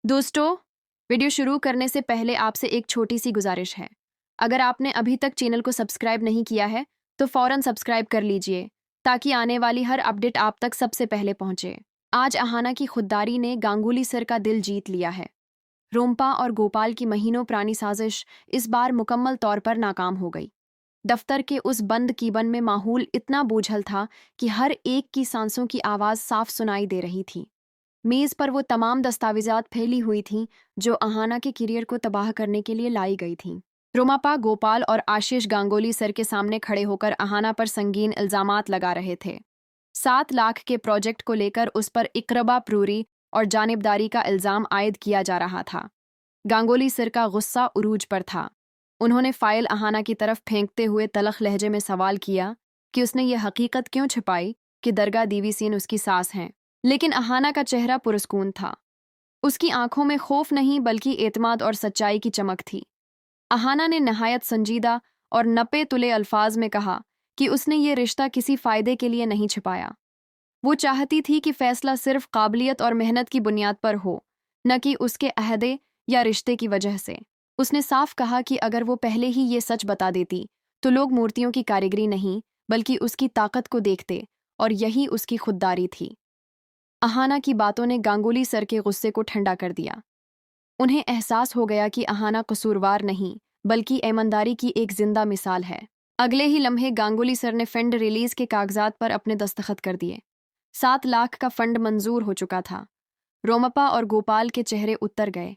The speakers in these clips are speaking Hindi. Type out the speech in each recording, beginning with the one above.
दोस्तों, वीडियो शुरू करने से पहले आपसे एक छोटी सी गुजारिश है। अगर आपने अभी तक चैनल को सब्सक्राइब नहीं किया है, तो फौरन सब्सक्राइब कर लीजिए ताकि आने वाली हर अपडेट आप तक सबसे पहले पहुंचे। आज अहाना की खुददारी ने गांगुली सर का दिल जीत लिया है। रोम्पा और गोपाल की महीनों पुरानी साजिश इस बार मुकम्मल तौर पर नाकाम हो गई। दफ्तर के उस बंद कीबन में माहौल इतना बोझल था कि हर एक की सांसों की आवाज़ साफ सुनाई दे रही थी। मेज पर वो तमाम दस्तावेजात फैली हुई थीं जो अहाना के करियर को तबाह करने के लिए लाई गई थीं। रोमापा, गोपाल और आशीष गांगुली सर के सामने खड़े होकर अहाना पर संगीन इल्जामात लगा रहे थे। 7 लाख के प्रोजेक्ट को लेकर उस पर इकरबा प्रूरी और जानिबदारी का इल्जाम आयद किया जा रहा था। गांगुली सर का गुस्सा उरूज पर था। उन्होंने फाइल अहाना की तरफ फेंकते हुए तलख लहजे में सवाल किया कि उसने ये हकीकत क्यों छिपाई कि दरगाह दीवी सीन उसकी सास हैं। लेकिन अहाना का चेहरा पुरस्कून था। उसकी आंखों में खौफ नहीं बल्कि एतमाद और सच्चाई की चमक थी। अहाना ने नहायत संजीदा और नपे तुले अल्फाज में कहा कि उसने ये रिश्ता किसी फायदे के लिए नहीं छिपाया। वो चाहती थी कि फैसला सिर्फ काबिलियत और मेहनत की बुनियाद पर हो, न कि उसके अहदे या रिश्ते की वजह से। उसने साफ कहा कि अगर वो पहले ही ये सच बता देती तो लोग मूर्तियों की कारीगरी नहीं बल्कि उसकी ताकत को देखते, और यही उसकी खुददारी थी। अहाना की बातों ने गांगुली सर के गुस्से को ठंडा कर दिया। उन्हें एहसास हो गया कि अहाना कसूरवार नहीं बल्कि ईमानदारी की एक जिंदा मिसाल है। अगले ही लम्हे गांगुली सर ने फंड रिलीज के कागजात पर अपने दस्तखत कर दिए। 7 लाख का फंड मंजूर हो चुका था। रोमपा और गोपाल के चेहरे उतर गए।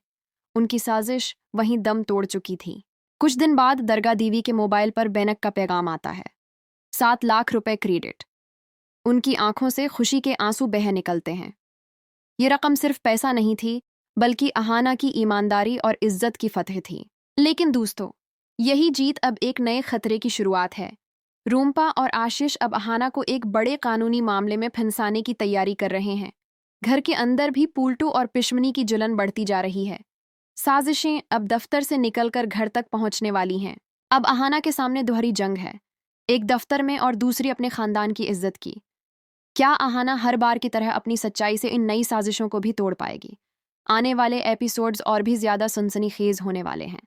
उनकी साजिश वहीं दम तोड़ चुकी थी। कुछ दिन बाद दरगाह दीवी के मोबाइल पर बैनक का पैगाम आता है। 7 लाख रुपए क्रेडिट। उनकी आंखों से खुशी के आंसू बह निकलते हैं। ये रकम सिर्फ पैसा नहीं थी बल्कि अहाना की ईमानदारी और इज्जत की फतह थी। लेकिन दोस्तों, यही जीत अब एक नए खतरे की शुरुआत है। रूम्पा और आशीष अब अहाना को एक बड़े कानूनी मामले में फंसाने की तैयारी कर रहे हैं। घर के अंदर भी पुलटू और पिशमनी की जलन बढ़ती जा रही है। साजिशें अब दफ्तर से निकलकर घर तक पहुंचने वाली हैं। अब अहाना के सामने दोहरी जंग है, एक दफ्तर में और दूसरी अपने खानदान की इज्जत की। क्या अहाना हर बार की तरह अपनी सच्चाई से इन नई साजिशों को भी तोड़ पाएगी? आने वाले एपिसोड्स और भी ज्यादा सनसनीखेज होने वाले हैं।